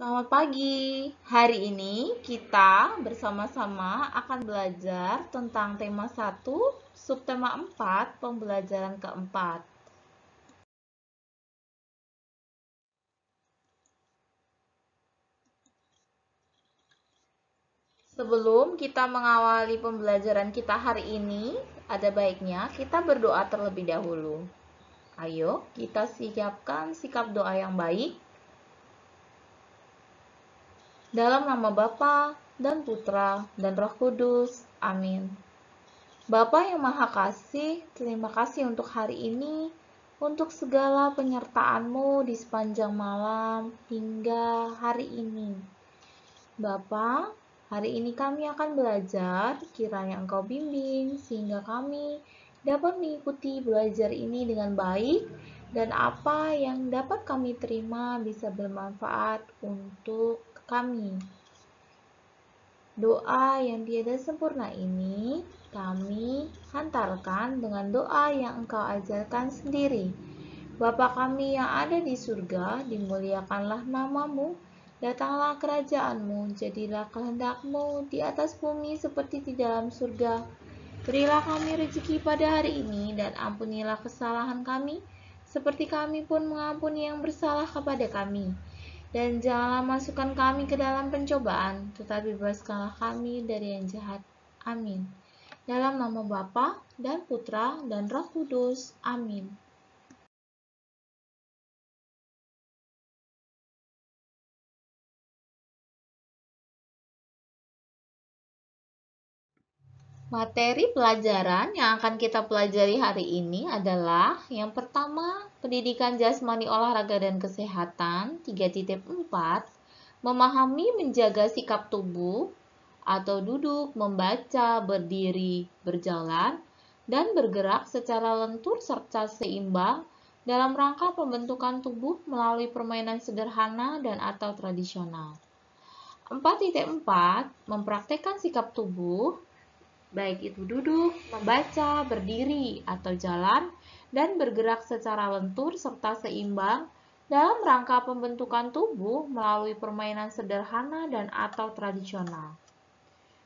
Selamat pagi. Hari ini kita bersama-sama akan belajar tentang tema 1, subtema 4, pembelajaran keempat. Sebelum kita mengawali pembelajaran kita hari ini, ada baiknya kita berdoa terlebih dahulu. Ayo, kita siapkan sikap doa yang baik. Dalam nama Bapa dan Putra dan Roh Kudus. Amin. Bapa yang Maha Kasih, terima kasih untuk hari ini, untuk segala penyertaan-Mu di sepanjang malam hingga hari ini. Bapa, hari ini kami akan belajar, kiranya Engkau bimbing, sehingga kami dapat mengikuti belajar ini dengan baik, dan apa yang dapat kami terima bisa bermanfaat untuk kami. Doa yang tiada sempurna ini kami hantarkan dengan doa yang Engkau ajarkan sendiri. Bapa kami yang ada di surga, dimuliakanlah nama-Mu, datanglah kerajaan-Mu, jadilah kehendak-Mu di atas bumi seperti di dalam surga. Berilah kami rezeki pada hari ini, dan ampunilah kesalahan kami, seperti kami pun mengampuni yang bersalah kepada kami. Dan janganlah masukkan kami ke dalam pencobaan, tetapi bebaskanlah kami dari yang jahat. Amin. Dalam nama Bapa dan Putra dan Roh Kudus. Amin. Materi pelajaran yang akan kita pelajari hari ini adalah yang pertama, pendidikan jasmani olahraga dan kesehatan 3.4, memahami menjaga sikap tubuh atau duduk, membaca, berdiri, berjalan, dan bergerak secara lentur serta seimbang dalam rangka pembentukan tubuh melalui permainan sederhana dan atau tradisional. 4.4, mempraktekkan sikap tubuh, baik itu duduk, membaca, berdiri, atau jalan, dan bergerak secara lentur serta seimbang dalam rangka pembentukan tubuh melalui permainan sederhana dan atau tradisional.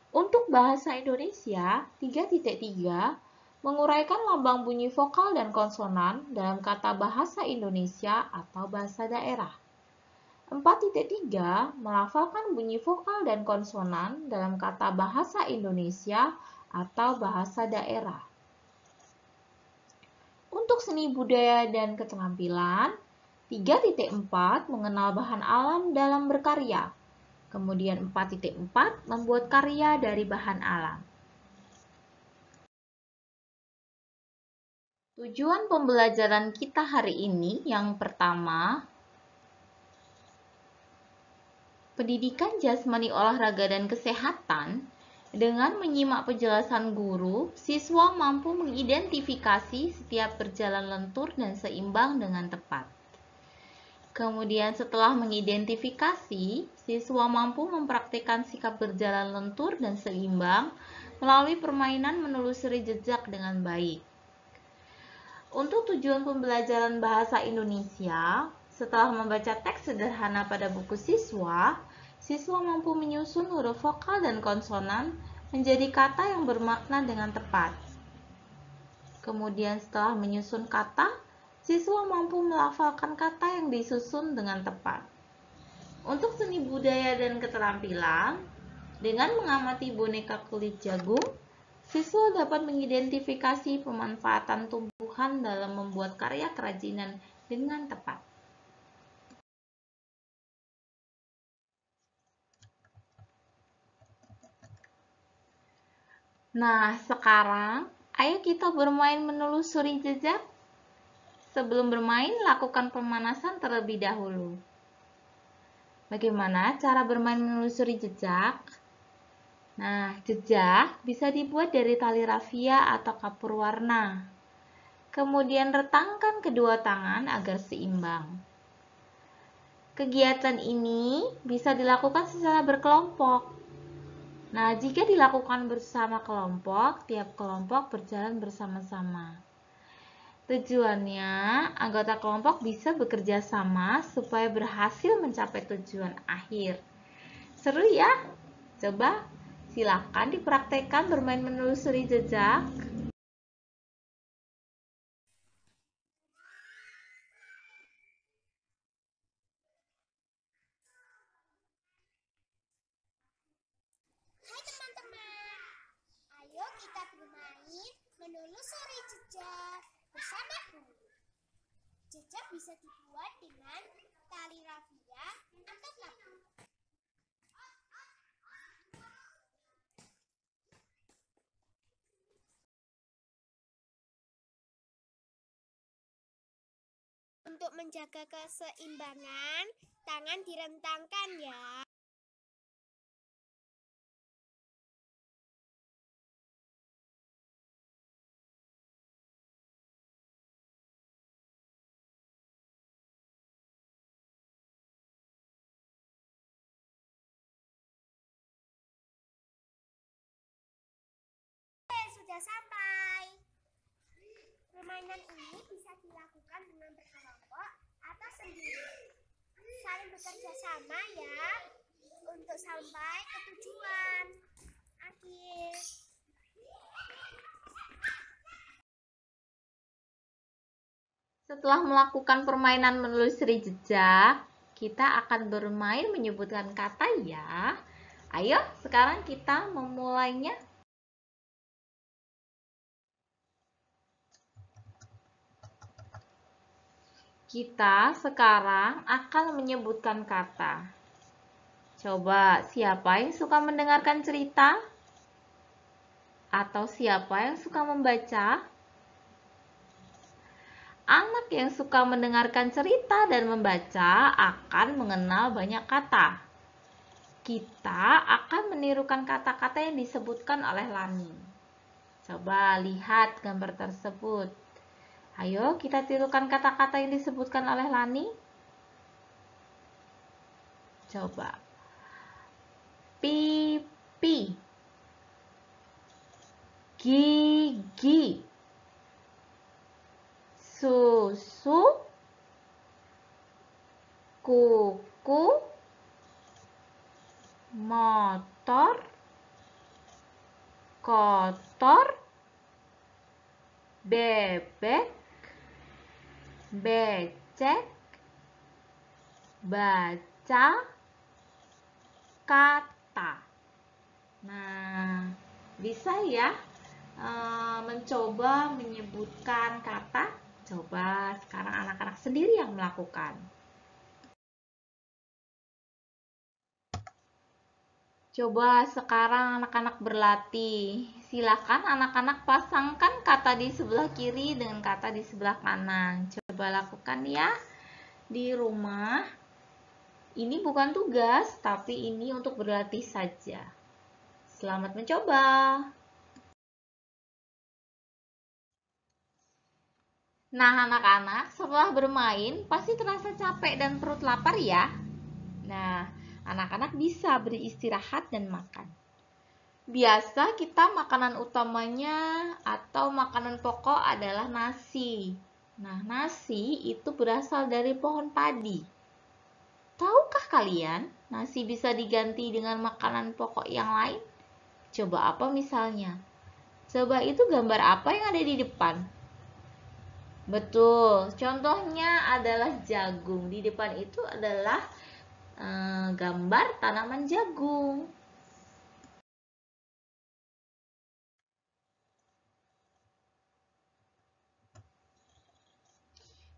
Untuk bahasa Indonesia, 3.3 menguraikan lambang bunyi vokal dan konsonan dalam kata bahasa Indonesia atau bahasa daerah. 4.3 melafalkan bunyi vokal dan konsonan dalam kata bahasa Indonesia atau bahasa daerah. Untuk seni budaya dan keterampilan, 3.4 mengenal bahan alam dalam berkarya. Kemudian 4.4 membuat karya dari bahan alam. Tujuan pembelajaran kita hari ini yang pertama, pendidikan jasmani olahraga dan kesehatan. Dengan menyimak penjelasan guru, siswa mampu mengidentifikasi setiap berjalan lentur dan seimbang dengan tepat. Kemudian setelah mengidentifikasi, siswa mampu mempraktikkan sikap berjalan lentur dan seimbang melalui permainan menelusuri jejak dengan baik. Untuk tujuan pembelajaran bahasa Indonesia, setelah membaca teks sederhana pada buku siswa, siswa mampu menyusun huruf vokal dan konsonan menjadi kata yang bermakna dengan tepat. Kemudian setelah menyusun kata, siswa mampu melafalkan kata yang disusun dengan tepat. Untuk seni budaya dan keterampilan, dengan mengamati boneka kulit jagung, siswa dapat mengidentifikasi pemanfaatan tumbuhan dalam membuat karya kerajinan dengan tepat. Nah, sekarang ayo kita bermain menelusuri jejak. Sebelum bermain, lakukan pemanasan terlebih dahulu. Bagaimana cara bermain menelusuri jejak? Nah, jejak bisa dibuat dari tali rafia atau kapur warna. Kemudian retangkan kedua tangan agar seimbang. Kegiatan ini bisa dilakukan secara berkelompok. Nah, jika dilakukan bersama kelompok, tiap kelompok berjalan bersama-sama. Tujuannya, anggota kelompok bisa bekerja sama supaya berhasil mencapai tujuan akhir. Seru ya? Coba silakan dipraktekkan bermain menelusuri jejak. Hai teman-teman, ayo kita bermain menelusuri jejak bersamaku. Jejak bisa dibuat dengan tali rafia atau labu. Untuk menjaga keseimbangan, tangan direntangkan ya. Sudah sampai. Permainan ini bisa dilakukan dengan berkelompok atau sendiri. Saling bekerja sama ya untuk sampai ke tujuan akhir. Setelah melakukan permainan menelusuri jejak, kita akan bermain menyebutkan kata ya. Ayo, sekarang kita memulainya. Kita sekarang akan menyebutkan kata. Coba, siapa yang suka mendengarkan cerita? Atau siapa yang suka membaca? Anak yang suka mendengarkan cerita dan membaca akan mengenal banyak kata. Kita akan menirukan kata-kata yang disebutkan oleh Lani. Coba lihat gambar tersebut. Ayo kita tirukan kata-kata yang disebutkan oleh Lani. Coba. Pipi, gigi, susu, kuku, motor, kotor, bebek, becek, baca, kata. Nah, bisa ya mencoba menyebutkan kata. Coba sekarang anak-anak sendiri yang melakukan. Coba sekarang anak-anak berlatih. Silakan anak-anak pasangkan kata di sebelah kiri dengan kata di sebelah kanan. Coba lakukan ya di rumah. Ini bukan tugas, tapi ini untuk berlatih saja. Selamat mencoba. Nah, anak-anak, setelah bermain pasti terasa capek dan perut lapar ya. Nah, anak-anak bisa beristirahat dan makan. Biasa kita makanan utamanya atau makanan pokok adalah nasi. Nah, nasi itu berasal dari pohon padi. Tahukah kalian, nasi bisa diganti dengan makanan pokok yang lain? Coba apa misalnya? Coba itu gambar apa yang ada di depan? Betul, contohnya adalah jagung. Di depan itu adalah gambar tanaman jagung.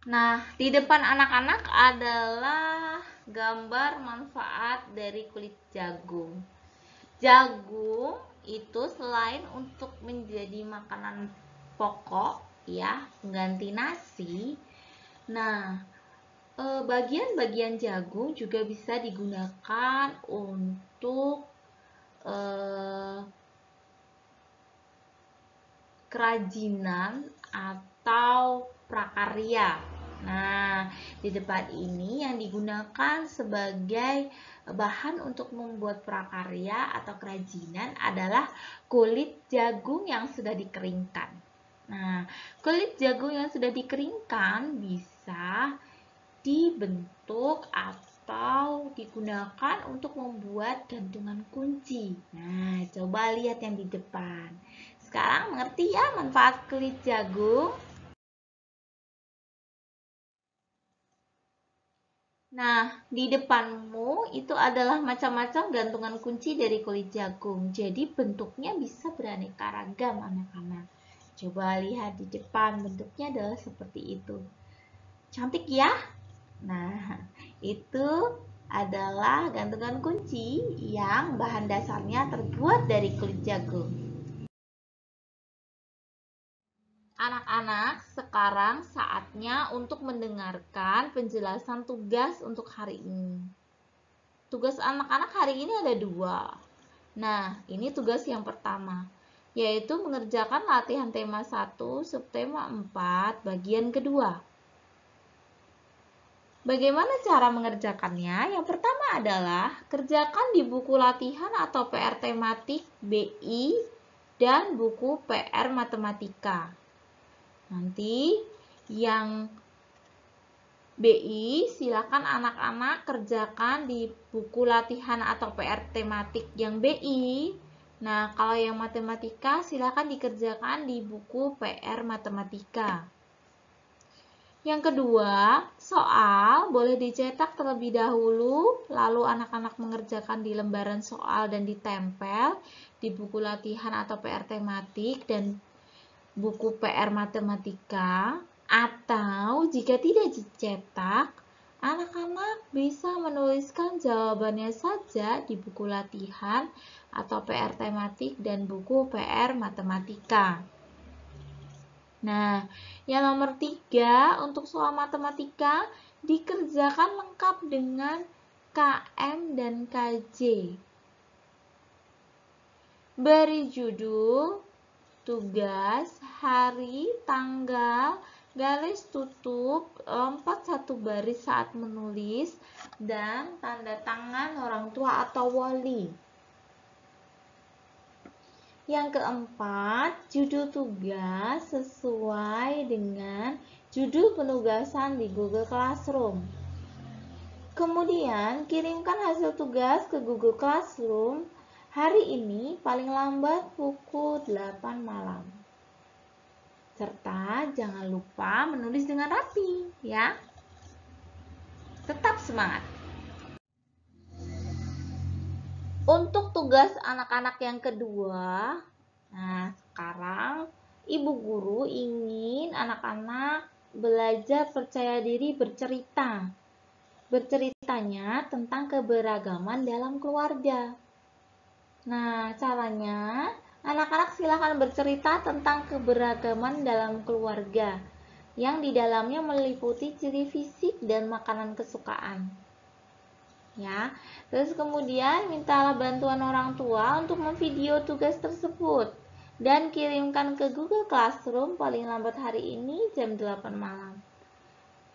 Nah, di depan anak-anak adalah gambar manfaat dari kulit jagung. Jagung itu selain untuk menjadi makanan pokok, ya, pengganti nasi. Nah, bagian-bagian jagung juga bisa digunakan untuk kerajinan atau prakarya. Nah, di depan ini yang digunakan sebagai bahan untuk membuat prakarya atau kerajinan adalah kulit jagung yang sudah dikeringkan. Nah, kulit jagung yang sudah dikeringkan bisa dibentuk atau digunakan untuk membuat gantungan kunci. Nah, coba lihat yang di depan. Sekarang mengerti ya manfaat kulit jagung? Nah, di depanmu itu adalah macam-macam gantungan kunci dari kulit jagung. Jadi bentuknya bisa beraneka ragam anak-anak. Coba lihat di depan, bentuknya adalah seperti itu. Cantik ya? Nah, itu adalah gantungan kunci yang bahan dasarnya terbuat dari kulit jagung. Anak-anak, sekarang saatnya untuk mendengarkan penjelasan tugas untuk hari ini. Tugas anak-anak hari ini ada 2. Nah, ini tugas yang pertama, yaitu mengerjakan latihan tema 1, subtema 4, bagian kedua. Bagaimana cara mengerjakannya? Yang pertama adalah kerjakan di buku latihan atau PR tematik BI dan buku PR matematika. Nanti yang BI silakan anak-anak kerjakan di buku latihan atau PR tematik yang BI. Nah, kalau yang matematika silakan dikerjakan di buku PR matematika. Yang kedua, soal boleh dicetak terlebih dahulu, lalu anak-anak mengerjakan di lembaran soal dan ditempel di buku latihan atau PR tematik dan buku PR matematika, atau jika tidak dicetak, anak-anak bisa menuliskan jawabannya saja di buku latihan atau PR tematik dan buku PR matematika. Nah, yang nomor 3 untuk soal matematika dikerjakan lengkap dengan KM dan KJ. Beri judul, tugas, hari, tanggal, garis tutup, lompat 1 baris saat menulis, dan tanda tangan orang tua atau wali. Yang keempat, judul tugas sesuai dengan judul penugasan di Google Classroom. Kemudian, kirimkan hasil tugas ke Google Classroom hari ini paling lambat pukul 8 malam. Serta jangan lupa menulis dengan rapi, ya. Tetap semangat. Untuk tugas anak-anak yang kedua, nah sekarang ibu guru ingin anak-anak belajar percaya diri bercerita. Berceritanya tentang keberagaman dalam keluarga. Nah, caranya anak-anak silakan bercerita tentang keberagaman dalam keluarga yang di dalamnya meliputi ciri fisik dan makanan kesukaan. Ya, terus kemudian mintalah bantuan orang tua untuk memvideo tugas tersebut dan kirimkan ke Google Classroom paling lambat hari ini jam 8 malam.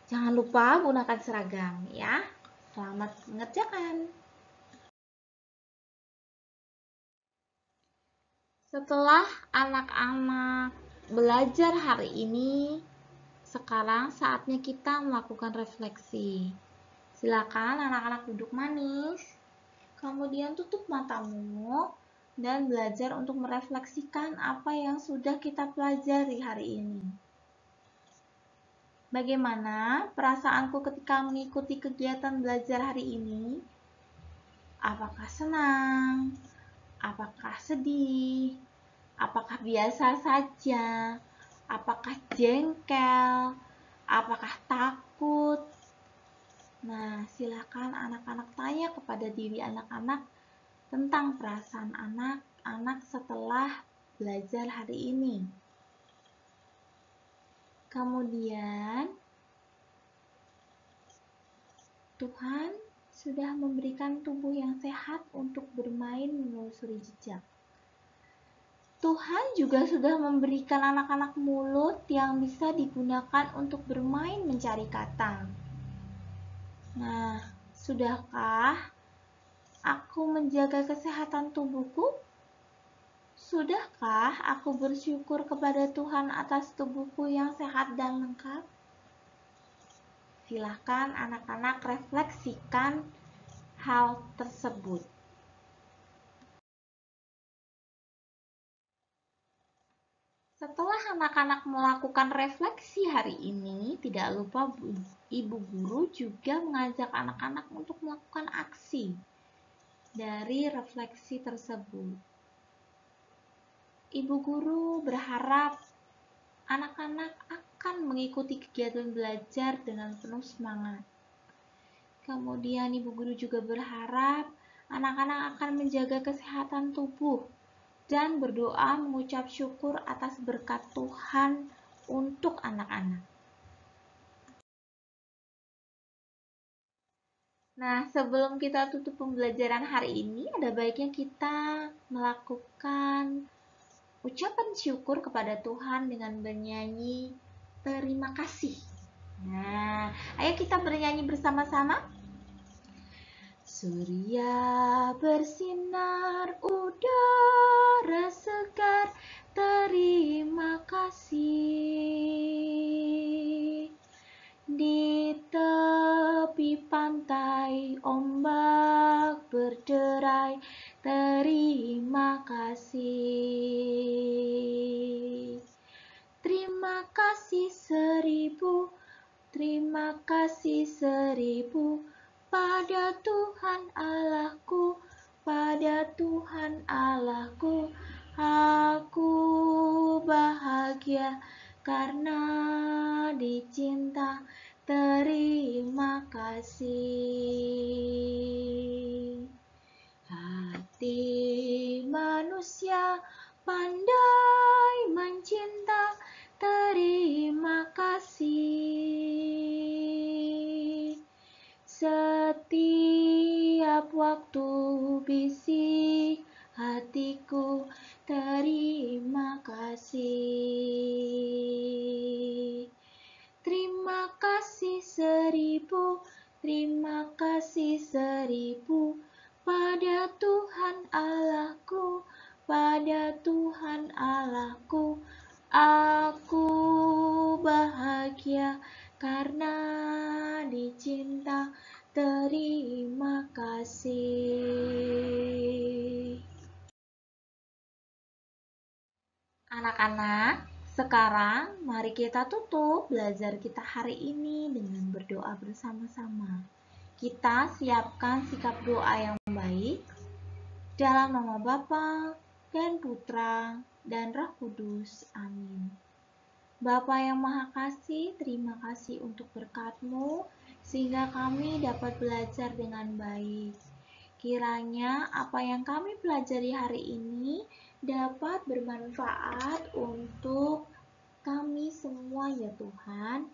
Jangan lupa gunakan seragam ya. Selamat mengerjakan. Setelah anak-anak belajar hari ini, sekarang saatnya kita melakukan refleksi. Silakan anak-anak duduk manis, kemudian tutup matamu dan belajar untuk merefleksikan apa yang sudah kita pelajari hari ini. Bagaimana perasaanku ketika mengikuti kegiatan belajar hari ini? Apakah senang? Apakah sedih? Apakah biasa saja? Apakah jengkel? Apakah takut? Nah, silakan anak-anak tanya kepada diri anak-anak tentang perasaan anak-anak setelah belajar hari ini. Kemudian, Tuhan sudah memberikan tubuh yang sehat untuk bermain menelusuri jejak. Tuhan juga sudah memberikan anak-anak mulut yang bisa digunakan untuk bermain mencari kata. Nah, sudahkah aku menjaga kesehatan tubuhku? Sudahkah aku bersyukur kepada Tuhan atas tubuhku yang sehat dan lengkap? Silahkan anak-anak refleksikan hal tersebut. Setelah anak-anak melakukan refleksi hari ini, tidak lupa ibu guru juga mengajak anak-anak untuk melakukan aksi dari refleksi tersebut. Ibu guru berharap anak-anak akan mengikuti kegiatan belajar dengan penuh semangat. Kemudian ibu guru juga berharap anak-anak akan menjaga kesehatan tubuh dan berdoa mengucap syukur atas berkat Tuhan untuk anak-anak. Nah, sebelum kita tutup pembelajaran hari ini, ada baiknya kita melakukan ucapan syukur kepada Tuhan dengan bernyanyi terima kasih. Nah, ayo kita bernyanyi bersama-sama. Surya bersinar, udara segar, terima kasih. Di tepi pantai ombak berderai, terima kasih. Terima kasih seribu, terima kasih seribu pada Tuhan Allahku, pada Tuhan Allahku. Aku bahagia karena dicinta, terima kasih. Hati manusia pandai mencinta, terima kasih. Setiap waktu bisik hatiku, terima kasih. Terima kasih seribu, terima kasih seribu pada Tuhan Allahku, pada Tuhan Allahku. Aku bahagia karena dicinta, terima kasih. Anak-anak, sekarang mari kita tutup belajar kita hari ini dengan berdoa bersama-sama. Kita siapkan sikap doa yang baik dalam nama Bapa dan Putra dan Roh Kudus. Amin. Bapa yang Maha Kasih, terima kasih untuk berkat-Mu sehingga kami dapat belajar dengan baik. Kiranya apa yang kami pelajari hari ini dapat bermanfaat untuk kami semua ya Tuhan.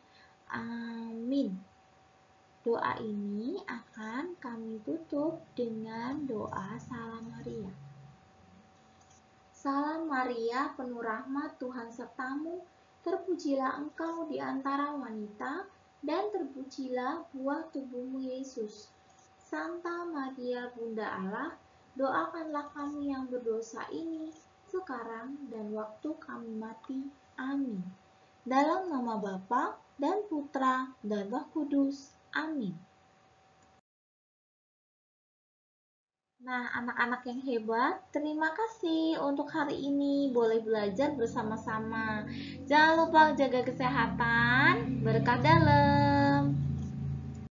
Amin. Doa ini akan kami tutup dengan doa Salam Maria. Salam Maria, penuh rahmat, Tuhan sertamu, terpujilah engkau di antara wanita, dan terpujilah buah tubuhmu Yesus. Santa Maria, Bunda Allah, doakanlah kami yang berdosa ini, sekarang dan waktu kami mati. Amin. Dalam nama Bapa dan Putra dan Roh Kudus. Amin. Nah, anak-anak yang hebat, terima kasih untuk hari ini boleh belajar bersama-sama. Jangan lupa jaga kesehatan, berkah dalam.